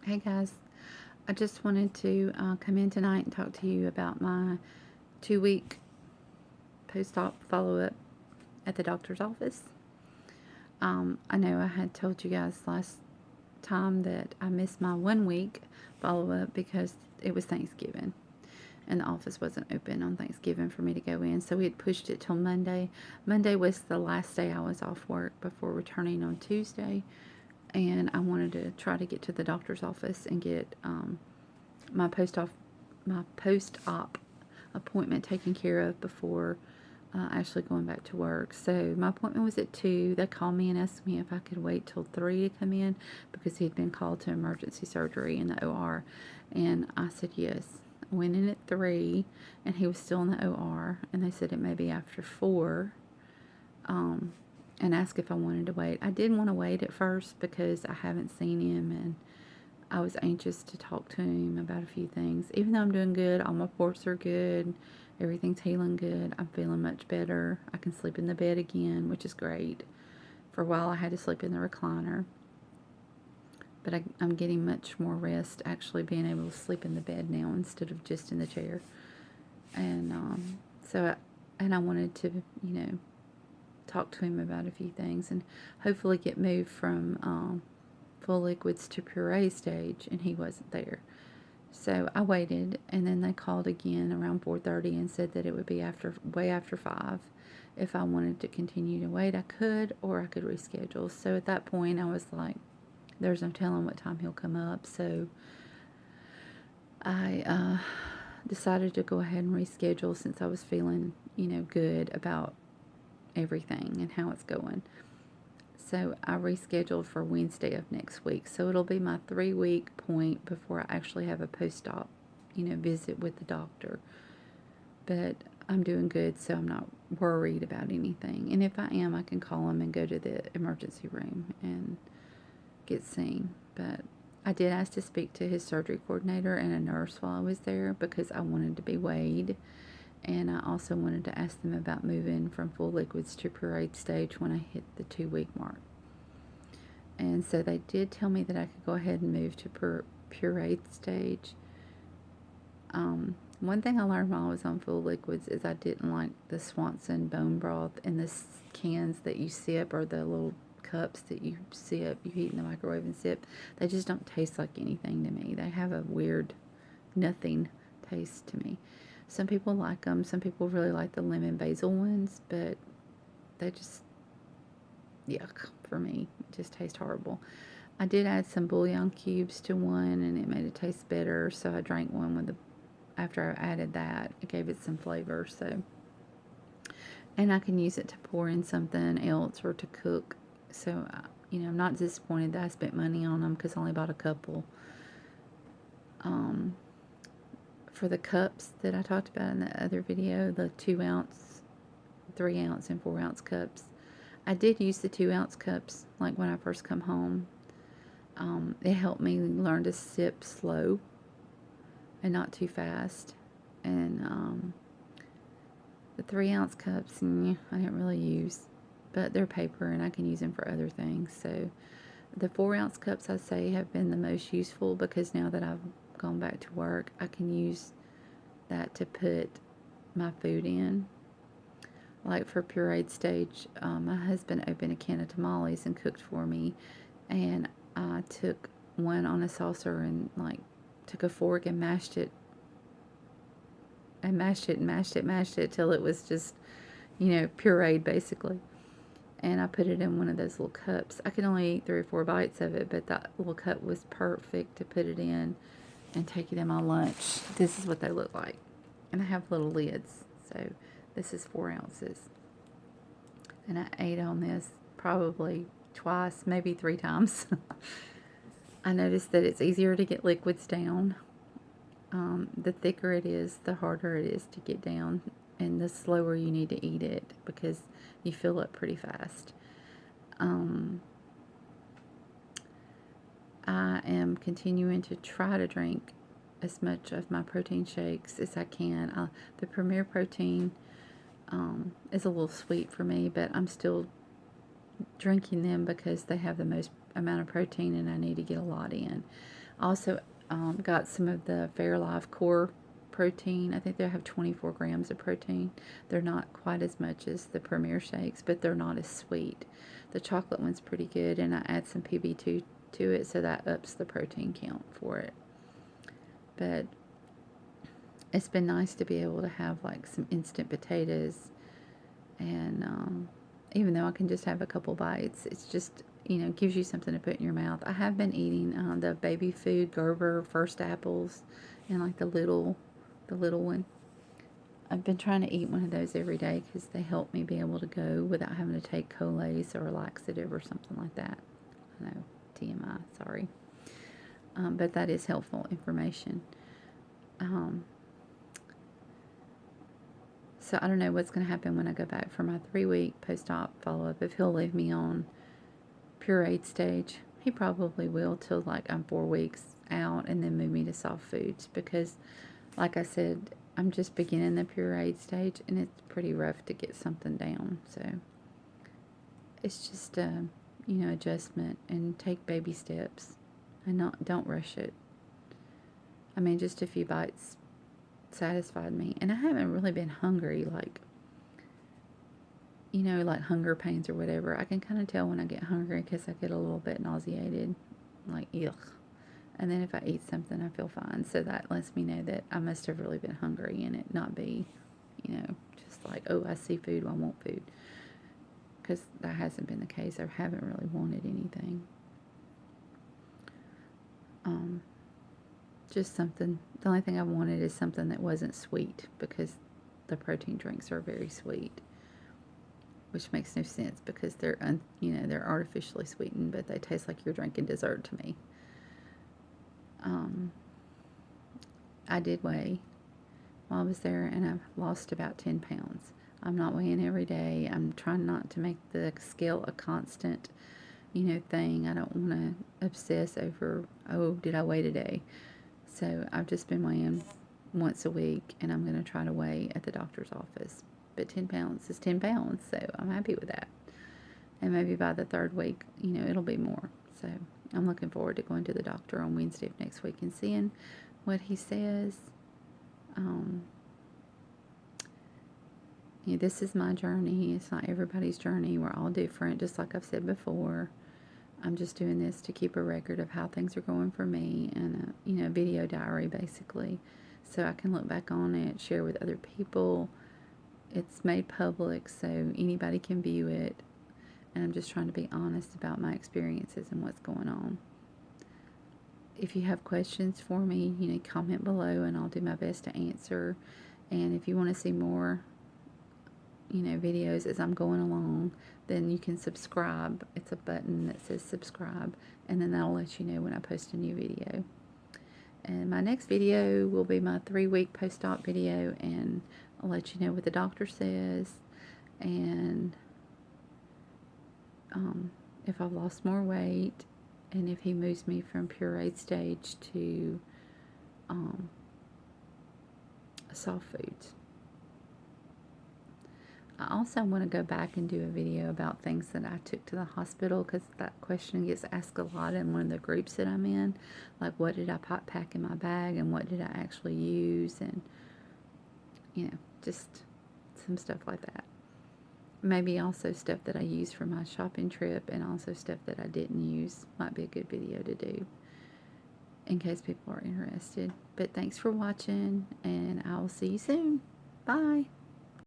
Hey guys, I just wanted to come in tonight and talk to you about my 2 week post op follow up at the doctor's office. I know I had told you guys last time that I missed my 1 week follow up because it was Thanksgiving and the office wasn't open on Thanksgiving for me to go in, so we had pushed it till Monday. Monday was the last day I was off work before returning on Tuesday, and I wanted to try to get to the doctor's office and get my post op appointment taken care of before actually going back to work. So my appointment was at 2. They called me and asked me if I could wait till 3 to come in because he'd been called to emergency surgery in the OR, and I said yes. I went in at 3 and he was still in the OR, and they said it may be after 4, and asked if I wanted to wait. I did want to wait at first because I haven't seen him, and I was anxious to talk to him about a few things. Even though I'm doing good, all my reports are good, everything's healing good, I'm feeling much better. I can sleep in the bed again, which is great. For a while I had to sleep in the recliner, but I'm getting much more rest actually being able to sleep in the bed now instead of just in the chair. And I wanted to, talk to him about a few things and hopefully get moved from full liquids to puree stage, and he wasn't there. So I waited, and then they called again around 4:30 and said that it would be way after 5. If I wanted to continue to wait, I could, or I could reschedule. So at that point, I was like, there's no telling what time he'll come up. So I decided to go ahead and reschedule since I was feeling, good about everything and how it's going. So I rescheduled for Wednesday of next week. So it'll be my 3 week point before I actually have a post-op, visit with the doctor. But I'm doing good, so I'm not worried about anything. And if I am, I can call him and go to the emergency room and get seen. But I did ask to speak to his surgery coordinator and a nurse while I was there because I wanted to be weighed. And I also wanted to ask them about moving from full liquids to pureed stage when I hit the 2 week mark. And so they did tell me that I could go ahead and move to pureed stage. One thing I learned while I was on full liquids is I didn't like the Swanson bone broth in the cans that you sip, or the little cups that you sip, you heat in the microwave and sip. They just don't taste like anything to me. They have a weird nothing taste to me. Some people like them. Some people really like the lemon basil ones, but they just, yuck for me. It just tastes horrible. I did add some bouillon cubes to one, and it made it taste better, so I drank one after I added that. It gave it some flavor, so. And I can use it to pour in something else or to cook. So, I'm not disappointed that I spent money on them because I only bought a couple. For the cups that I talked about in the other video, the 2 ounce, 3 ounce, and 4 ounce cups, I did use the 2 ounce cups like when I first come home. It helped me learn to sip slow and not too fast. And the 3 ounce cups, I didn't really use, but they're paper and I can use them for other things. So the 4 ounce cups, I say, have been the most useful because now that I've gone back to work, I can use that to put my food in. Like for pureed stage, my husband opened a can of tamales and cooked for me, and I took one on a saucer and took a fork and mashed it till it was just, pureed basically. And I put it in one of those little cups. I could only eat 3 or 4 bites of it, but that little cup was perfect to put it in and take it in my lunch. This is what they look like. And I have little lids, so this is 4 ounces. And I ate on this probably twice, maybe 3 times. I noticed that it's easier to get liquids down. The thicker it is, the harder it is to get down, and the slower you need to eat it because you fill up pretty fast. I am continuing to try to drink as much of my protein shakes as I can. The Premier Protein is a little sweet for me, but I'm still drinking them because they have the most amount of protein and I need to get a lot in. Also, got some of the Fairlife Core protein. I think they have 24 grams of protein. They're not quite as much as the Premier Shakes, but they're not as sweet. The chocolate one's pretty good, and I add some PB2 to it, so that ups the protein count for it. But it's been nice to be able to have like some instant potatoes, and even though I can just have a couple bites, it's just, gives you something to put in your mouth. I have been eating the baby food Gerber First Apples, and like the little one. I've been trying to eat one of those every day because they help me be able to go without having to take Colace or a laxative or something like that. I know, TMI, sorry. But that is helpful information. So I don't know what's going to happen when I go back for my 3-week post-op follow-up. If he'll leave me on puree'd stage, he probably will till like I'm 4 weeks out, and then move me to soft foods, because like I said, I'm just beginning the puree'd stage, and it's pretty rough to get something down. So it's just adjustment, and take baby steps, and don't rush it. I mean, just a few bites satisfied me, and I haven't really been hungry, like like hunger pains or whatever. I can kind of tell when I get hungry because I get a little bit nauseated, like ugh. And then if I eat something, I feel fine. So that lets me know that I must have really been hungry, and it not be, just like, oh, I see food, I want food. Because that hasn't been the case. I haven't really wanted anything. Just something. The only thing I wanted is something that wasn't sweet, because the protein drinks are very sweet, which makes no sense because they're they're artificially sweetened, but they taste like you're drinking dessert to me. I did weigh while I was there, and I've lost about 10 pounds. I'm not weighing every day. I'm trying not to make the scale a constant, thing. I don't want to obsess over, oh, did I weigh today? So I've just been weighing once a week, and I'm going to try to weigh at the doctor's office. But 10 pounds is 10 pounds, so I'm happy with that. And maybe by the 3rd week, it'll be more. So I'm looking forward to going to the doctor on Wednesday of next week and seeing what he says. This is my journey. It's not everybody's journey. We're all different, just like I've said before. I'm just doing this to keep a record of how things are going for me, and a video diary basically, so I can look back on it, share with other people. It's made public, so anybody can view it, and I'm just trying to be honest about my experiences and what's going on. If you have questions for me, comment below, and I'll do my best to answer. And if you want to see more videos as I'm going along, then you can subscribe. It's a button that says subscribe, and then that'll let you know when I post a new video. And my next video will be my 3-week post-op video, and I'll let you know what the doctor says, and if I've lost more weight, and if he moves me from puree'd stage to soft foods. I also want to go back and do a video about things that I took to the hospital, because that question gets asked a lot in one of the groups that I'm in. Like, what did I pack in my bag, and what did I actually use, and, just some stuff like that. Maybe also stuff that I used for my shopping trip, and also stuff that I didn't use. Might be a good video to do in case people are interested. But thanks for watching, and I will see you soon. Bye.